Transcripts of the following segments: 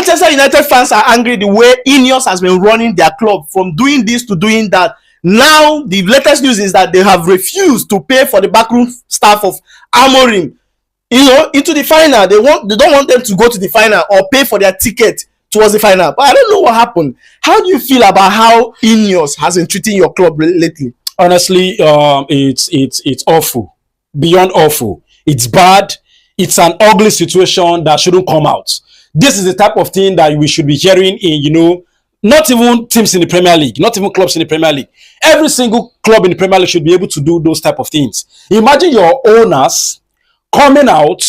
Manchester United fans are angry the way INEOS has been running their club, from doing this to doing that. Now, the latest news is that they have refused to pay for the backroom staff of Amorim, into the final. They don't want them to go to the final or pay for their ticket towards the final. But I don't know what happened. How do you feel about how INEOS has been treating your club lately? Honestly, it's awful, beyond awful. It's bad. It's an ugly situation that shouldn't come out. This is the type of thing that we should be hearing in, not even teams in the Premier League, not even clubs in the Premier League. Every single club in the Premier League should be able to do those type of things. Imagine your owners coming out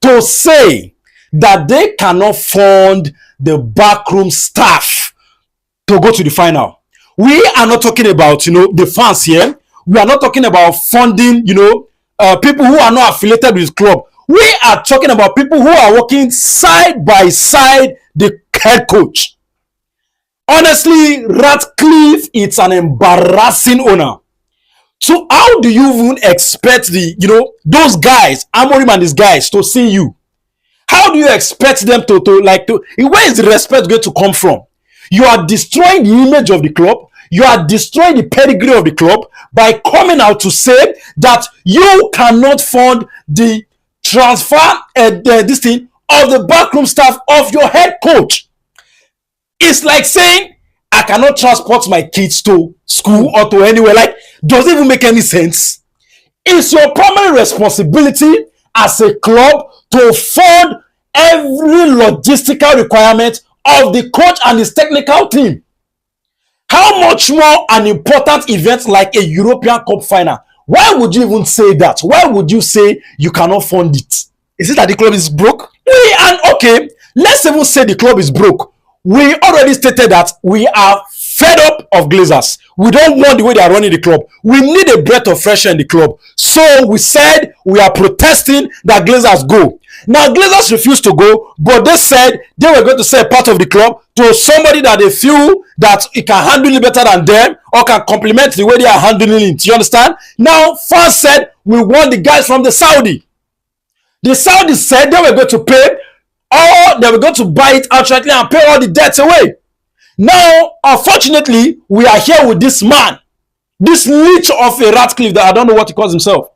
to say that they cannot fund the backroom staff to go to the final. We are not talking about, the fans here. We are not talking about funding, people who are not affiliated with the club. We are talking about people who are working side by side the head coach. Honestly, Ratcliffe, it's an embarrassing owner. So how do you even expect those guys, Amorim and these guys, to see you? How do you expect them to where is the respect going to come from? You are destroying the image of the club. You are destroying the pedigree of the club by coming out to say that you cannot fund the transfer this thing of the backroom staff of your head coach. It's like saying I cannot transport my kids to school or to anywhere. Like, does it even make any sense? It's your primary responsibility as a club to fund every logistical requirement of the coach and his technical team. How much more an important event like a European Cup final? Why would you even say that? Why would you say you cannot fund it? Is it that the club is broke? Okay, let's even say the club is broke. We already stated that we are fed up of Glazers. We don't want the way they are running the club. We need a breath of fresh air in the club. So we said we are protesting that Glazers go. Now, Glazers refused to go, but they said they were going to sell part of the club to somebody that they feel that it can handle it better than them or can complement the way they are handling it. You understand? Now, fans said we want the guys from the Saudi. The Saudis said they were going to pay, or they were going to buy it outrightly and pay all the debts away. Now, unfortunately, we are here with this man, this leech of a Ratcliffe that I don't know what he calls himself.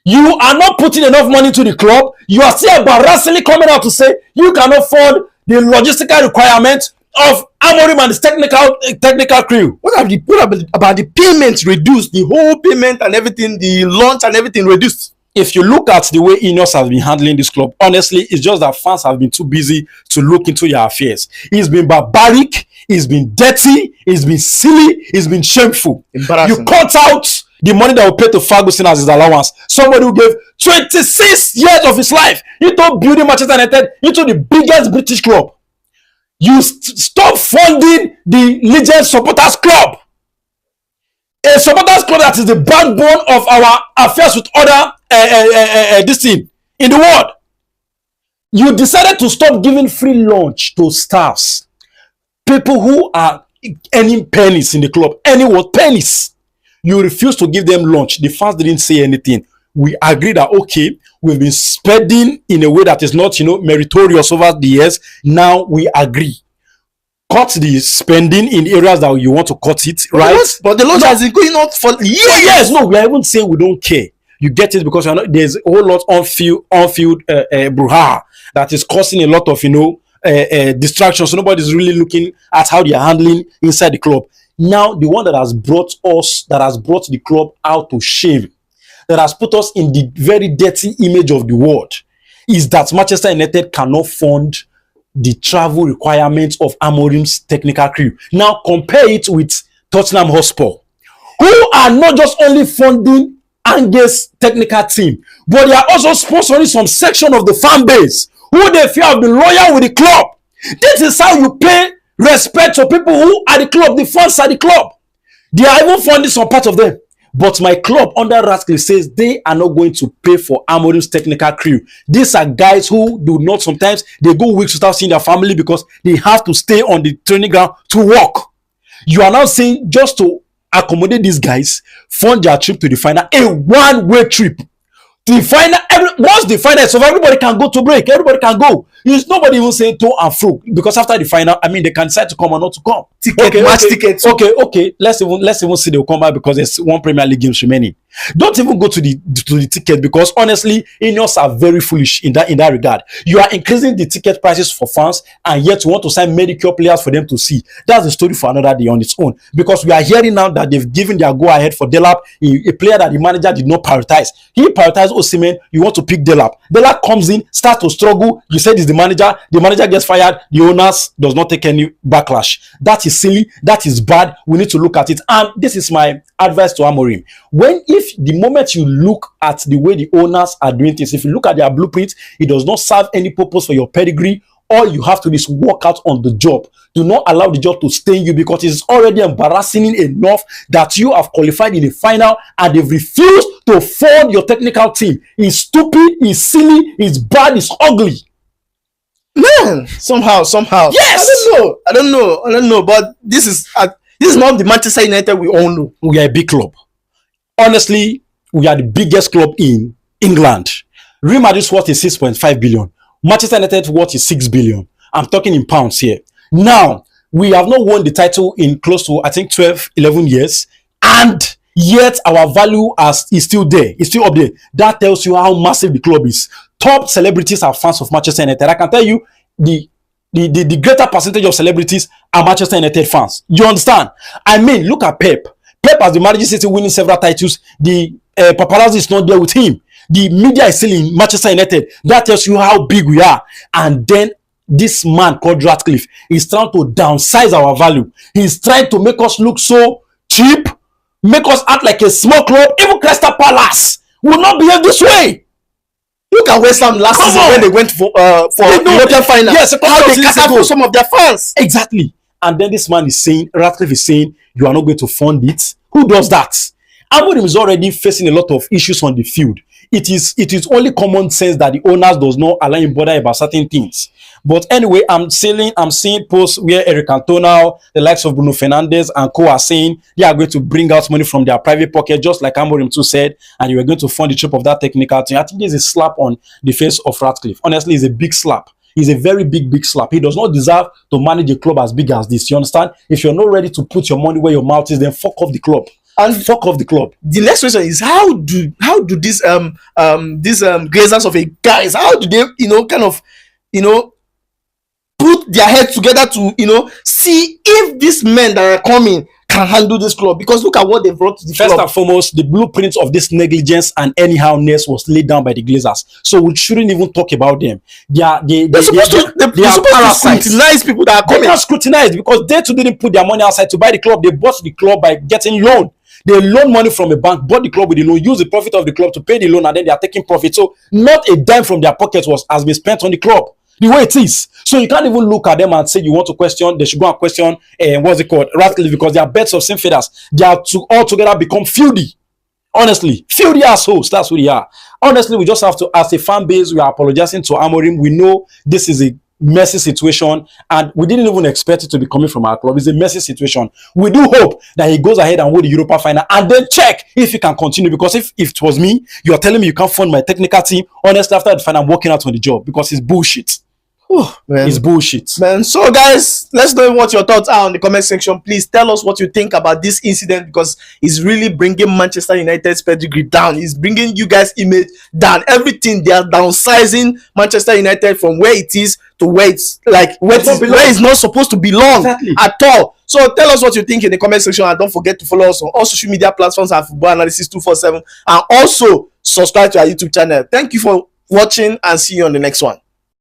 You are not putting enough money to the club. You are still embarrassingly coming out to say you cannot fund the logistical requirements of Amorim and his technical crew. What about the payments reduced? The whole payment and everything, the launch and everything reduced. If you look at the way INEOS has been handling this club, honestly, it's just that fans have been too busy to look into their affairs. It's been barbaric, it's been dirty, it's been silly, it's been shameful. Embarrassing. You cut out the money that will pay to Ferguson as his allowance. Somebody who gave 26 years of his life into building Manchester United into the biggest British club. You stop funding the Legends Supporters Club. A supporters club that is the backbone of our affairs with other this team in the world. You decided to stop giving free lunch to staffs, people who are earning pennies in the club, pennies. You refuse to give them lunch. The fans didn't say anything. We agree that okay, we've been spending in a way that is not meritorious over the years. Now we agree. Cut the spending in areas that you want to cut it, right? But the lunch has been going on for years. Yes, no, we are even saying we don't care. You get it because there's a whole lot on-field brouhaha that is causing a lot of distractions. So nobody's really looking at how they are handling inside the club. Now, the one that has brought the club out to shame, that has put us in the very dirty image of the world, is that Manchester United cannot fund the travel requirements of Amorim's technical crew. Now, compare it with Tottenham Hotspur, who are not just only funding Ange's technical team, but they are also sponsoring some section of the fan base who they feel have been loyal with the club. This is how you pay respect to people who are the club, the fans are the club. They are even funding some part of them. But my club under Ratcliffe says they are not going to pay for Amorim's technical crew. These are guys who do not, sometimes they go weeks without seeing their family because they have to stay on the training ground to work. You are now saying just to accommodate these guys, fund their trip to the final, a one-way trip. The final, once the final is over, everybody can go to break. Everybody can go. Nobody even saying to and fro, because after the final, I mean, they can decide to come or not to come. Match tickets. Okay. Let's even see they'll come back, because there's one Premier League games remaining. Don't even go to the ticket, because honestly, INEOS are very foolish in that regard. You are increasing the ticket prices for fans, and yet you want to sign mediocre players for them to see. That's the story for another day on its own. Because we are hearing now that they've given their go ahead for Delap, a player that the manager did not prioritize. He prioritized Osimhen. You want to pick Delap. Delap comes in, starts to struggle. You said it's the manager. The manager gets fired. The owners does not take any backlash. That is silly. That is bad. We need to look at it. And this is my advice to Amorim. If the moment you look at the way the owners are doing things, if you look at their blueprint, it does not serve any purpose for your pedigree. All you have to do is work out on the job. Do not allow the job to stain you, because it's already embarrassing enough that you have qualified in the final and they've refused to fund your technical team. It's stupid, it's silly, it's bad, it's ugly. Man, somehow. Yes. I don't know. But this is not the Manchester United we all know. We are a big club. Honestly, we are the biggest club in England. Real Madrid's worth is 6.5 billion. Manchester United's worth is 6 billion. I'm talking in pounds here. Now, we have not won the title in close to, I think, 12, 11 years. And yet our value is still there. It's still up there. That tells you how massive the club is. Top celebrities are fans of Manchester United. I can tell you the greater percentage of celebrities are Manchester United fans. You understand? I mean, look at Pep. Pep has the Manchester City winning several titles. The paparazzi is not there with him. The media is still in Manchester United. That tells you how big we are. And then this man called Ratcliffe is trying to downsize our value. He's trying to make us look so cheap, make us act like a small club. Even Crystal Palace will not behave this way. Look at West Ham last season when they went for European final. Yes, how they catered for some of their fans. Exactly. And then this man is saying, Ratcliffe is saying, you are not going to fund it. Who does that? Amorim is already facing a lot of issues on the field. It is only common sense that the owners does not allow him bother about certain things. But anyway, I'm seeing posts where Eric Cantona, the likes of Bruno Fernandes and co are saying they are going to bring out money from their private pocket, just like Amorim too said, and you are going to fund the trip of that technical team. I think this is a slap on the face of Ratcliffe. Honestly, it's a big slap. It's a very big slap. He does not deserve to manage a club as big as this. You understand? If you're not ready to put your money where your mouth is, then fuck off the club. And fuck off the club. The next question is how do these glazers of a guys, how do they put their heads together to see if these men that are coming can handle this club? Because look at what they brought to the club. First and foremost, the blueprint of this negligence and anyhowness was laid down by the Glazers, so we shouldn't even talk about them. They're supposed to scrutinize people that are coming. They're not scrutinized because they too didn't put their money outside to buy the club. They bought the club by getting loan. They loan money from a bank, bought the club with the loan, use the profit of the club to pay the loan, and then they are taking profit. So not a dime from their pockets has been spent on the club. The way it is. So you can't even look at them and say you want to question. They should go and question Ratcliffe, because they are birds of same feathers. They are all together become feudi. Honestly, feudi assholes. That's who they are. Honestly, we just have to, as a fan base, we are apologizing to Amorim. We know this is a messy situation, and we didn't even expect it to be coming from our club. It's a messy situation. We do hope that he goes ahead and win the Europa final and then check if he can continue, because if it was me, you're telling me you can't fund my technical team. Honestly, after the final, I'm walking out on the job because it's bullshit. It's bullshit, man. So guys, let's know what your thoughts are on the comment section. Please tell us what you think about this incident, because it's really bringing Manchester United's pedigree down. It's bringing you guys' image down. Everything, they are downsizing Manchester United from where it is to where it's like where it's not supposed to belong at all. So tell us what you think in the comment section, and don't forget to follow us on all social media platforms at Football Analysis 247, and also subscribe to our YouTube channel. Thank you for watching, and see you on the next one.